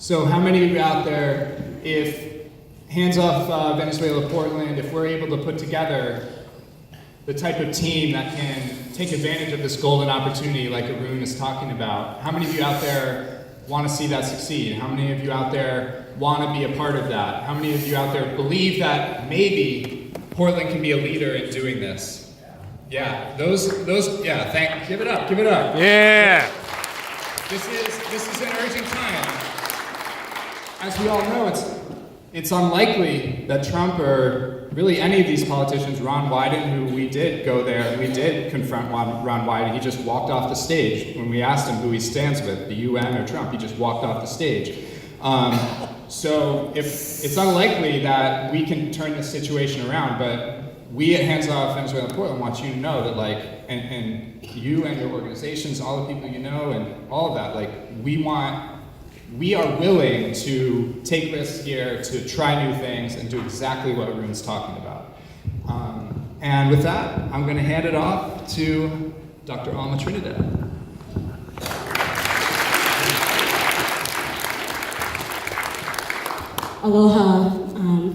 So how many of you out there, if Hands Off Venezuela Portland, if we're able to put together the type of team that can take advantage of this golden opportunity like Arun is talking about, how many of you out there want to see that succeed? How many of you out there want to be a part of that? How many of you out there believe that maybe Portland can be a leader in doing this? Yeah, give it up. Yeah. This is an urgent time. As we all know, it's unlikely that Trump or really any of these politicians, Ron Wyden, who we did go there, we did confront Ron Wyden, he just walked off the stage. When we asked him who he stands with, the UN or Trump, he just walked off the stage. So if it's unlikely that we can turn this situation around, but we at Hands Off Venezuela Portland want you to know that, like, and you and your organizations, all the people you know, and all of that, like, we are willing to take risks here, to try new things, and do exactly what Arun's talking about. And with that, I'm going to hand it off to Dr. Alma Trinidad. Aloha.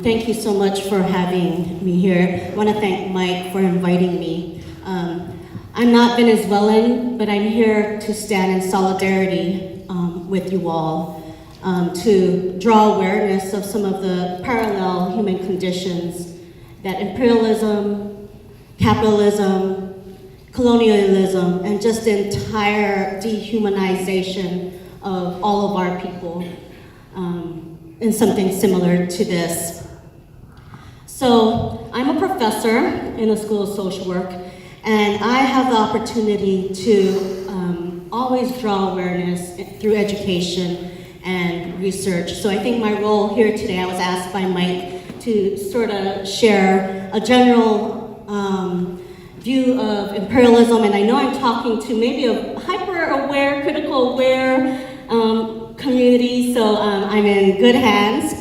Thank you so much for having me here. I want to thank Mike for inviting me. I'm not Venezuelan, but I'm here to stand in solidarity with you all, to draw awareness of some of the parallel human conditions that imperialism, capitalism, colonialism, and just the entire dehumanization of all of our people in something similar to this. So I'm a professor in the School of Social Work, and I have the opportunity to always draw awareness through education and research. So I think my role here today, I was asked by Mike to sort of share a general view of imperialism, and I know I'm talking to maybe a hyper-aware, critical aware community, so I'm in good hands.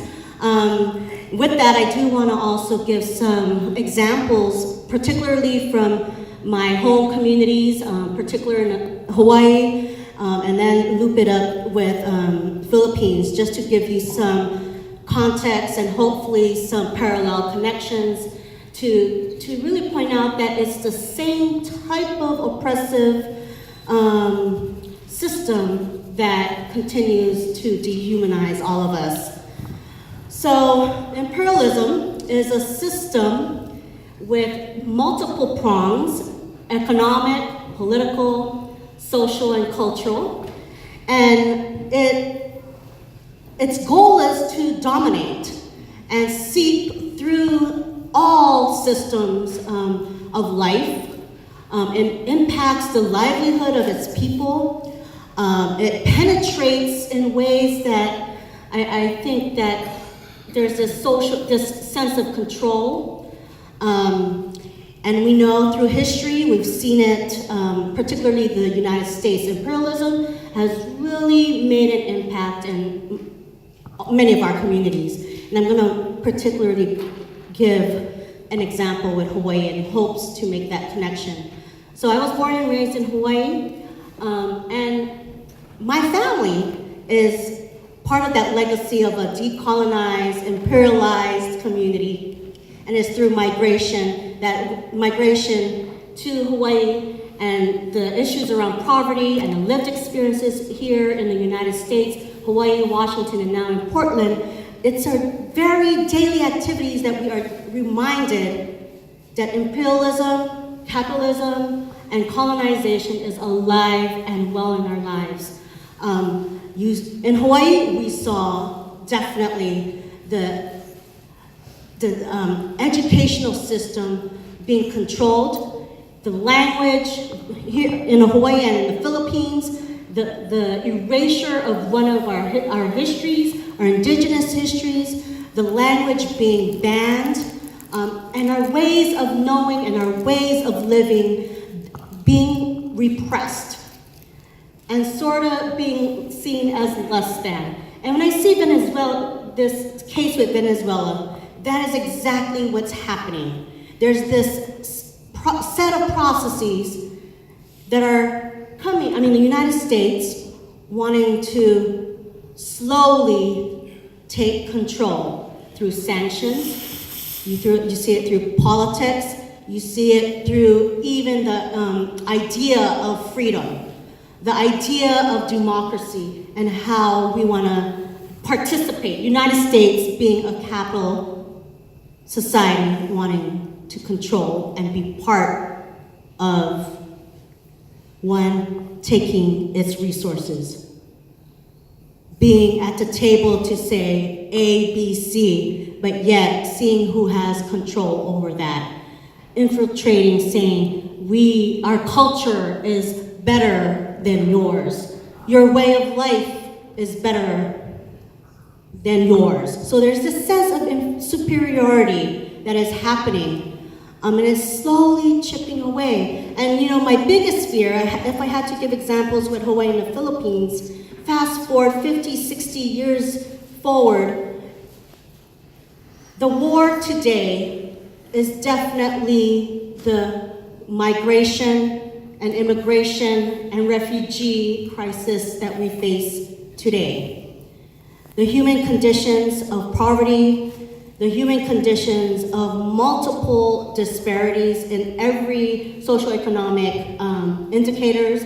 With that, I do want to also give some examples, particularly from my home communities, particularly in Hawaii, and then loop it up with Philippines, just to give you some context and hopefully some parallel connections to really point out that it's the same type of oppressive system that continues to dehumanize all of us. So imperialism is a system with multiple prongs: economic, political, social, and cultural. And its goal is to dominate and seep through all systems of life. It impacts the livelihood of its people. It penetrates in ways that I think that there's this sense of control. And we know through history, we've seen it, particularly the United States imperialism has really made an impact in many of our communities. And I'm going to particularly give an example with Hawaii in hopes to make that connection. So I was born and raised in Hawaii, and my family is part of that legacy of a decolonized, imperialized community, and it's through migration to Hawaii and the issues around poverty and the lived experiences here in the United States, Hawaii, Washington, and now in Portland. It's our very daily activities that we are reminded that imperialism, capitalism, and colonization is alive and well in our lives. In Hawaii, we saw definitely the educational system being controlled, the language here in Hawaii and in the Philippines, the erasure of one of our histories, our indigenous histories, the language being banned, and our ways of knowing and our ways of living being repressed and sort of being seen as less than. And when I see Venezuela, this case with Venezuela, that is exactly what's happening. There's this set of processes that are coming, the United States wanting to slowly take control through sanctions. You see it through politics. You see it through even the idea of freedom, the idea of democracy, and how we want to participate. United States being a capital society wanting to control and be part of one taking its resources. Being at the table to say A, B, C, but yet seeing who has control over that. Infiltrating, saying, our culture is better than yours. Your way of life is better than yours. So there's this sense of superiority that is happening. And it's slowly chipping away. And you know, my biggest fear, if I had to give examples with Hawaii and the Philippines, fast forward 50, 60 years forward, the war today is definitely the migration and immigration and refugee crisis that we face today. The human conditions of poverty, the human conditions of multiple disparities in every socioeconomic indicators,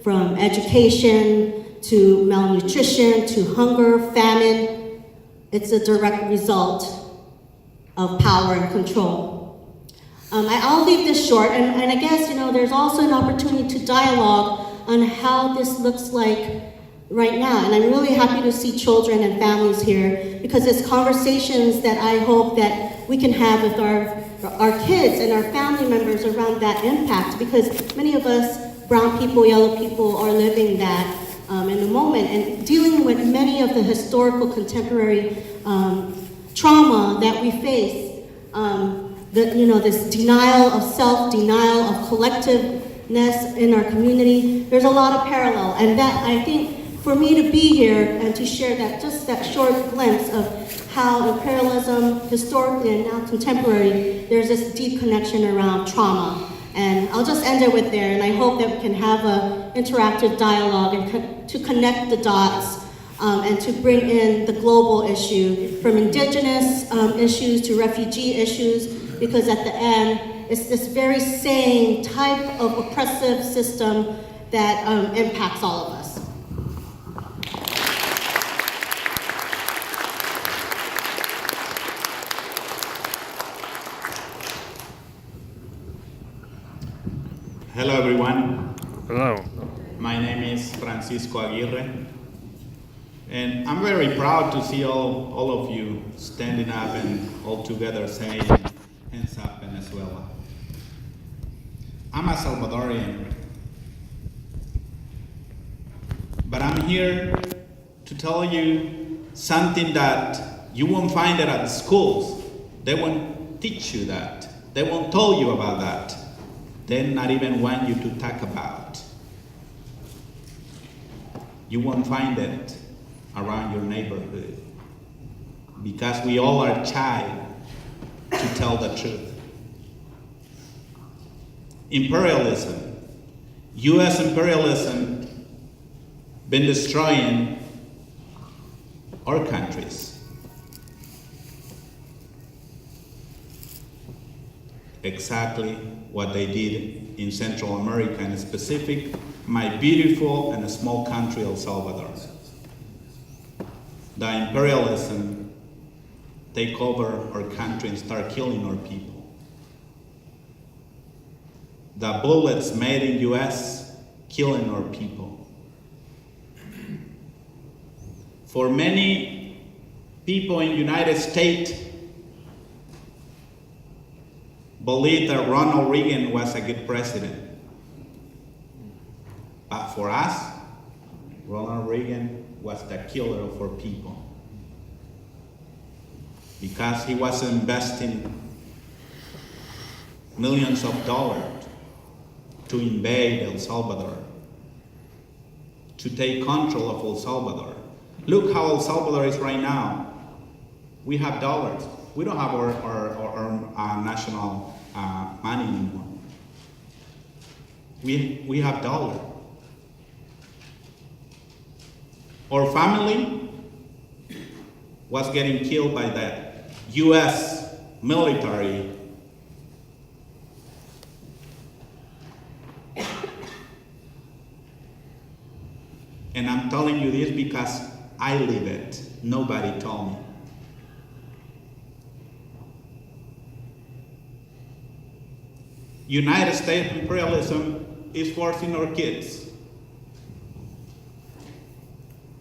from education to malnutrition to hunger, famine. It's a direct result of power and control. I'll leave this short, and I guess, you know, there's also an opportunity to dialogue on how this looks like right now. And I'm really happy to see children and families here, because it's conversations that I hope that we can have with our kids and our family members around that impact, because many of us, brown people, yellow people, are living that in the moment and dealing with many of the historical contemporary trauma that we face. This denial of self, denial of collectiveness in our community. There's a lot of parallel, and that, I think, for me to be here and to share that short glimpse of how imperialism, historically and now contemporary, there's this deep connection around trauma. And I'll just end it with there, and I hope that we can have an interactive dialogue and to connect the dots and to bring in the global issue, from indigenous issues to refugee issues, because at the end, it's this very same type of oppressive system that impacts all of us. Hello, everyone. Hello. My name is Francisco Aguirre, and I'm very proud to see all of you standing up and all together saying, "Hands up, Venezuela." I'm a Salvadorian, but I'm here to tell you something that you won't find it at the schools. They won't teach you that. They won't tell you about that. They not even want you to talk about. You won't find it around your neighborhood, because we all are shy to tell the truth. Imperialism, US imperialism, been destroying our countries. Exactly what they did in Central America, and specific, my beautiful and small country, El Salvador. The imperialism take over our country and start killing our people. The bullets made in US killing our people. For many people in United States believe that Ronald Reagan was a good president. But for us, Ronald Reagan was the killer of our people, because he was investing millions of dollars to invade El Salvador, to take control of El Salvador. Look how El Salvador is right now. We have dollars. We don't have our national money anymore. We have dollars. Our family was getting killed by the US military. And I'm telling you this because I live it. Nobody told me. United States imperialism is forcing our kids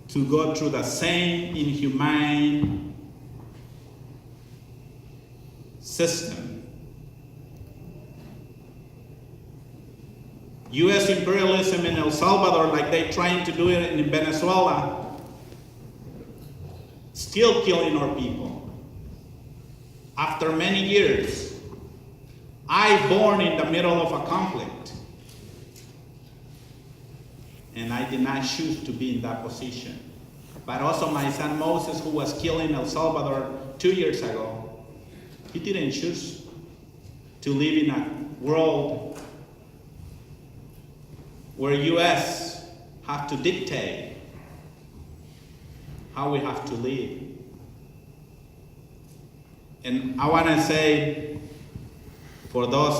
to go through the same inhumane system. US imperialism in El Salvador, like they're trying to do it in Venezuela, still killing our people. After many years, I born in the middle of a conflict, and I did not choose to be in that position. But also my son Moses, who was killed in El Salvador 2 years ago, he didn't choose to live in a world where US have to dictate how we have to live. And I want to say, for those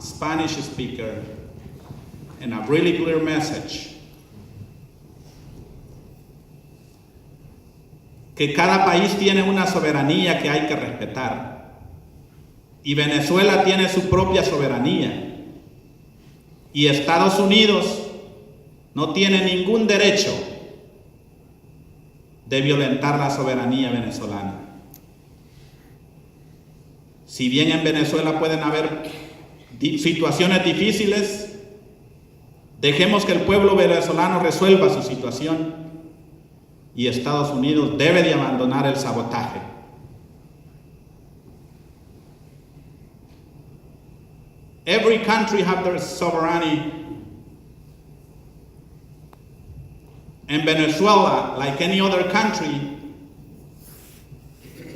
Spanish speakers, and a really clear message, que cada país tiene una soberanía que hay que respetar. Y Venezuela tiene su propia soberanía. Y Estados Unidos no tiene ningún derecho de violentar la soberanía venezolana. Si bien en Venezuela pueden haber situaciones difíciles, dejemos que el pueblo venezolano resuelva su situación y Estados Unidos debe de abandonar el sabotaje. Every country has their sovereignty. And Venezuela, like any other country,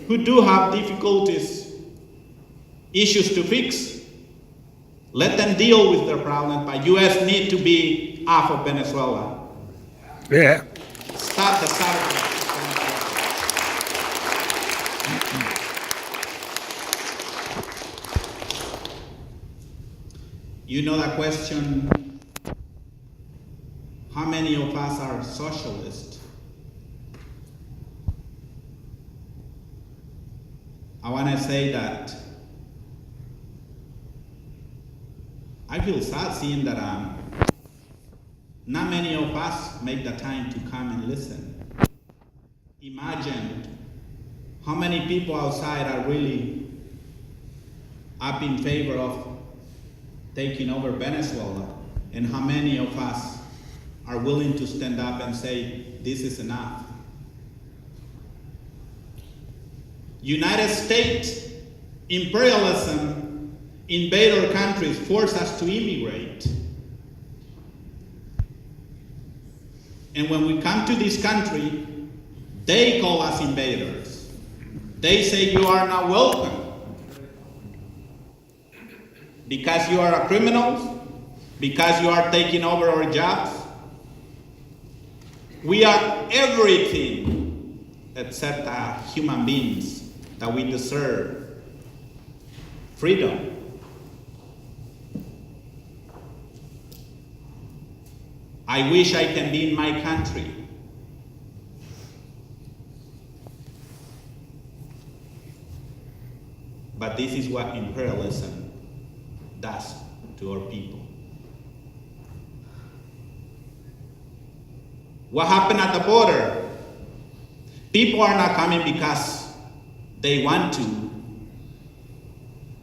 who do have difficulties, issues to fix, let them deal with their problems, but U.S. need to be off of Venezuela. Yeah. Stop the sabotage. You know the question, how many of us are socialists? I want to say that I feel sad seeing that not many of us make the time to come and listen. Imagine how many people outside are really up in favor of taking over Venezuela, and how many of us are willing to stand up and say, this is enough. United States imperialism invade our countries, force us to immigrate. And when we come to this country, they call us invaders. They say you are not welcome because you are a criminal, because you are taking over our jobs. We are everything except human beings that we deserve freedom. I wish I can be in my country. But this is what imperialism does to our people. What happened at the border? People are not coming because they want to.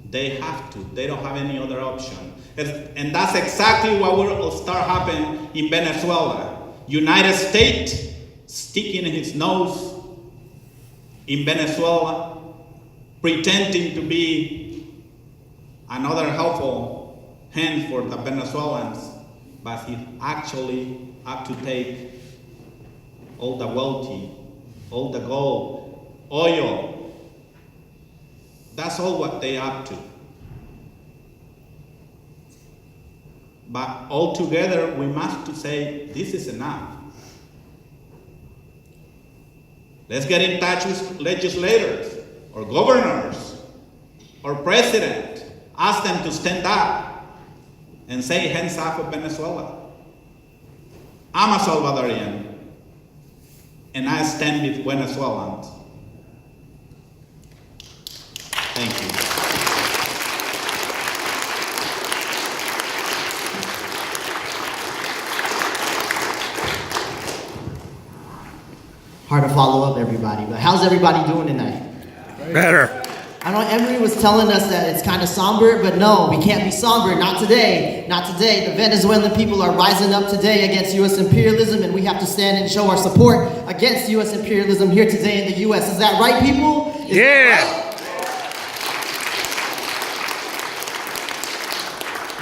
They have to. They don't have any other option. And that's exactly what will start happening in Venezuela. United States sticking his nose in Venezuela, pretending to be another helpful hand for the Venezuelans, but he actually have to take all the wealthy, all the gold, oil. That's all what they up to. But altogether, we must say, this is enough. Let's get in touch with legislators or governors or president. Ask them to stand up and say, hands off of Venezuela. I'm a Salvadorian, and I stand with Venezuelans. Thank you. Hard to follow up, everybody, but how's everybody doing tonight? Better. I know Emery was telling us that it's kind of somber, but no, we can't be somber. Not today. Not today. The Venezuelan people are rising up today against U.S. imperialism, and we have to stand and show our support against U.S. imperialism here today in the U.S. Is that right, people? Is that right?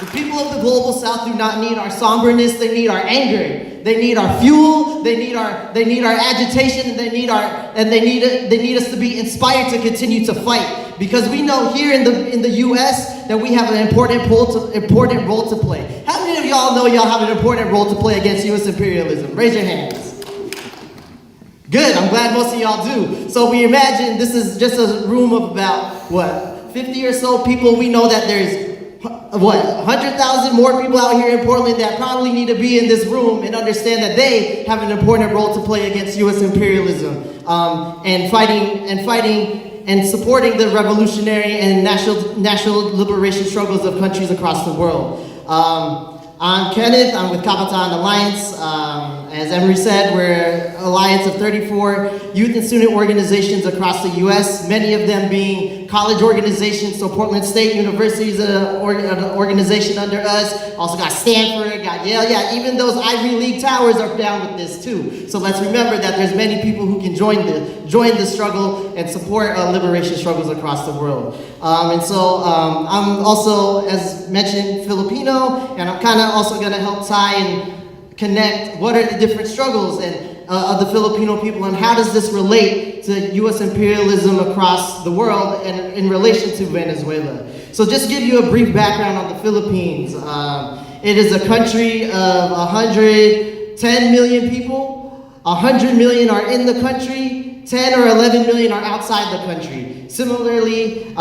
The people of the global south do not need our somberness, they need our anger. They need our fuel, they need our agitation, and they need us to be inspired to continue to fight. Because we know here in the US that we have an important role to play. How many of y'all know y'all have an important role to play against US imperialism? Raise your hands. Good, I'm glad most of y'all do. So we imagine this is just a room of about, 50 or so people. We know that there's 100,000 more people out here in Portland that probably need to be in this room and understand that they have an important role to play against U.S. imperialism and fighting and supporting the revolutionary and national liberation struggles of countries across the world. I'm Kenneth, I'm with Kabataan Alliance. As Emery said, we're an alliance of 34 youth and student organizations across the U.S., many of them being college organizations. So Portland State University is an organization under us. Also got Stanford, got Yale. Yeah, even those Ivy League towers are down with this too. So let's remember that there's many people who can join the struggle and support liberation struggles across the world. I'm also, as mentioned, Filipino, and I'm kind of also going to help tie and connect what are the different struggles of the Filipino people and how does this relate to U.S. imperialism across the world and in relation to Venezuela. So just give you a brief background on the Philippines. It is a country of 110 million people. 100 million are in the country. 10 or 11 million are outside the country. Similarly,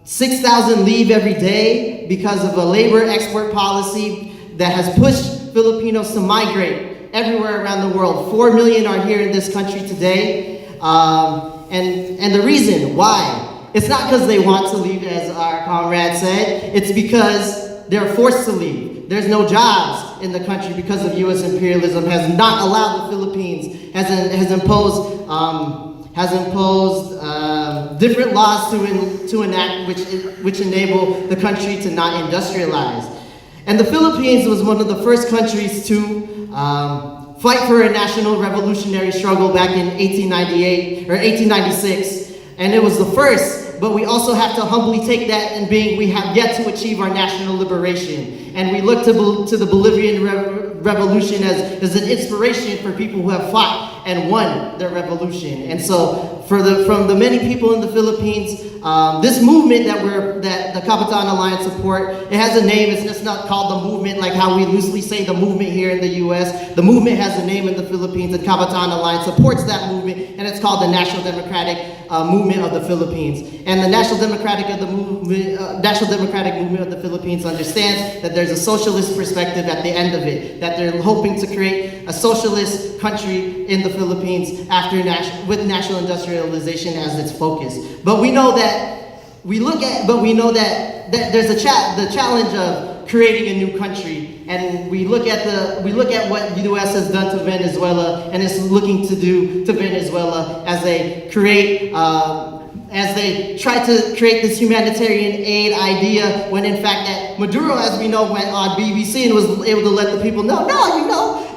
6,000 leave every day because of a labor export policy that has pushed Filipinos to migrate everywhere around the world. 4 million are here in this country today. And the reason why, it's not because they want to leave, as our comrade said, it's because they're forced to leave. There's no jobs in the country because of U.S. imperialism has not allowed the Philippines, has imposed different laws to enact which enable the country to not industrialize. And the Philippines was one of the first countries to fight for a national revolutionary struggle back in 1898 or 1896. And it was the first, but we also have to humbly take that in being we have yet to achieve our national liberation. And we look to the Bolivian revolution as an inspiration for people who have fought and won their revolution. And so from the many people in the Philippines, this movement that the Kabataan Alliance support, it has a name. It's just not called the movement like how we loosely say the movement here in the U.S. The movement has a name in the Philippines, and Kabataan Alliance supports that movement, and it's called the National Democratic Movement of the Philippines. And the National Democratic Movement of the Philippines understands that there's a socialist perspective at the end of it, that they're hoping to create a socialist country in the Philippines with national industrialization as its focus. But we know that there's the challenge of creating a new country, and we look at what the U.S. has done to Venezuela and is looking to do to Venezuela as they try to create this humanitarian aid idea, when in fact that Maduro, as we know, went on BBC and was able to let the people know,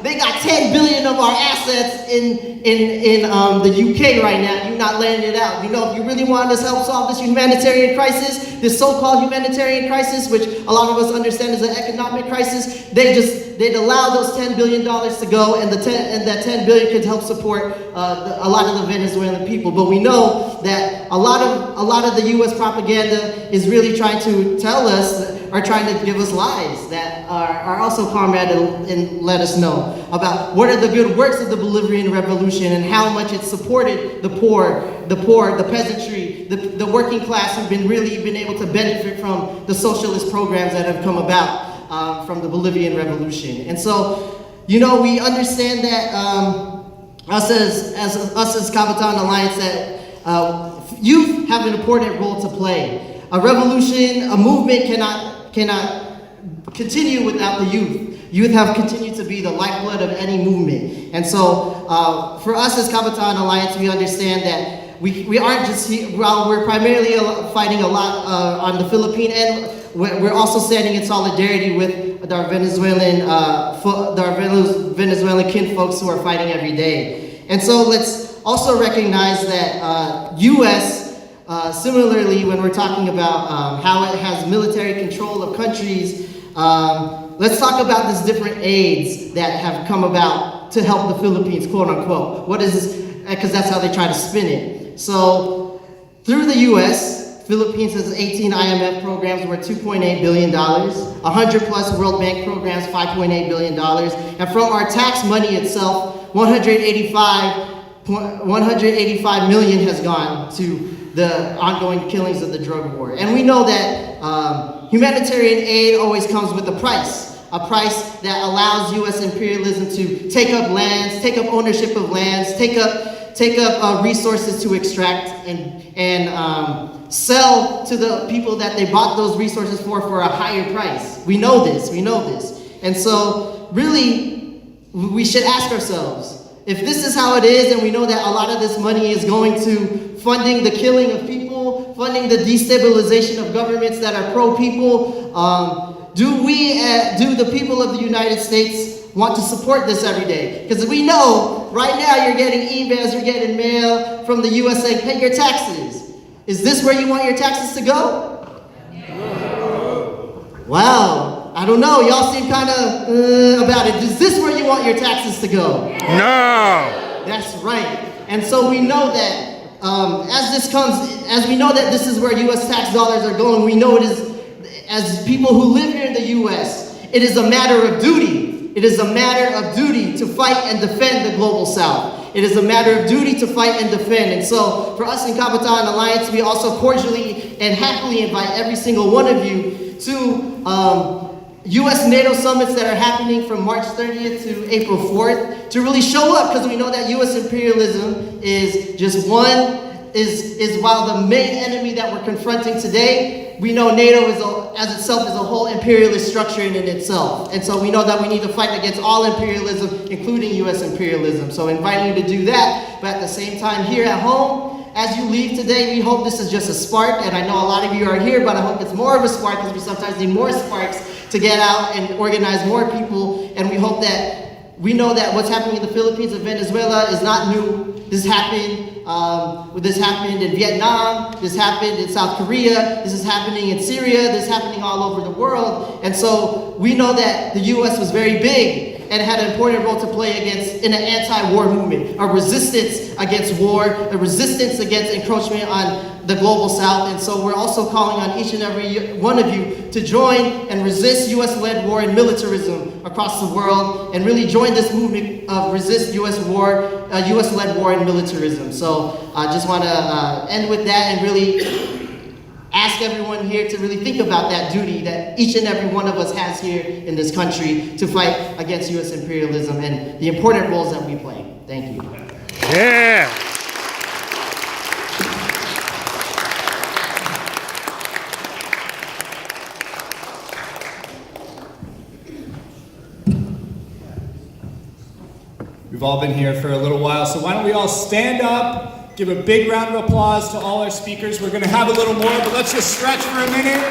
they got 10 billion of our assets in the UK right now. You're not letting it out. If you really wanted to help solve this humanitarian crisis, this so-called humanitarian crisis, which a lot of us understand is an economic crisis, they'd allow those $10 billion to go, and that 10 billion could help support a lot of the Venezuelan people. But we know that a lot of the U.S. propaganda is really trying to tell us are trying to give us lies that are also comrade and let us know about what are the good works of the Bolivian Revolution and how much it supported the poor, the peasantry, the working class who've really been able to benefit from the socialist programs that have come about from the Bolivian Revolution. And so, you know, we understand that us as Kabataan Alliance, that youth have an important role to play. A revolution, a movement cannot continue without the youth. Youth have continued to be the lifeblood of any movement. And so for us as Kabataan Alliance, we understand that we aren't just here, while we're primarily fighting a lot on the Philippine end, we're also standing in solidarity with our Venezuelan kinfolks who are fighting every day. And so let's also recognize that U.S., similarly, when we're talking about how it has military control of countries, let's talk about these different aids that have come about to help the Philippines, quote unquote. What is this? Because that's how they try to spin it. So through the U.S., Philippines has 18 IMF programs worth $2.8 billion, 100 plus World Bank programs, $5.8 billion, and from our tax money itself, 185 million has gone to the ongoing killings of the drug war. And we know that humanitarian aid always comes with a price that allows U.S. imperialism to take up lands, take up ownership of lands, take up resources to extract and sell to the people that they bought those resources for a higher price. We know this. And so really, we should ask ourselves, if this is how it is, and we know that a lot of this money is going to funding the killing of people, funding the destabilization of governments that are pro-people, do the people of the United States want to support this every day? Because we know right now you're getting emails, you're getting mail from the US saying, pay your taxes. Is this where you want your taxes to go? No. Wow, I don't know. Y'all seem kind of about it. Is this where you want your taxes to go? No. That's right. And so we know that as we know that this is where U.S. tax dollars are going, we know it is, as people who live here in the U.S., it is a matter of duty. It is a matter of duty to fight and defend the Global South. It is a matter of duty to fight and defend. And so for us in Kabataan Alliance, we also cordially and happily invite every single one of you to U.S. NATO summits that are happening from March 30th to April 4th to really show up, because we know that U.S. imperialism is just while the main enemy that we're confronting today, we know NATO as itself is a whole imperialist structure in itself. And so we know that we need to fight against all imperialism, including U.S. imperialism. So inviting you to do that, but at the same time here at home, as you leave today, we hope this is just a spark, and I know a lot of you are here, but I hope it's more of a spark, because we sometimes need more sparks to get out and organize more people, and we hope that we know that what's happening in the Philippines and Venezuela is not new. This happened in Vietnam, this happened in South Korea, this is happening in Syria, this is happening all over the world. And so we know that the US was very big and had an important role to play in an anti-war movement, a resistance against war, a resistance against encroachment on the Global South. And so we're also calling on each and every one of you to join and resist US-led war and militarism across the world, and really join this movement of resist US-led war and militarism. So I just want to end with that and really ask everyone here to really think about that duty that each and every one of us has here in this country to fight against U.S. imperialism and the important roles that we play. Thank you. Yeah. We've all been here for a little while, so why don't we all stand up, give a big round of applause to all our speakers. We're going to have a little more, but let's just stretch for a minute.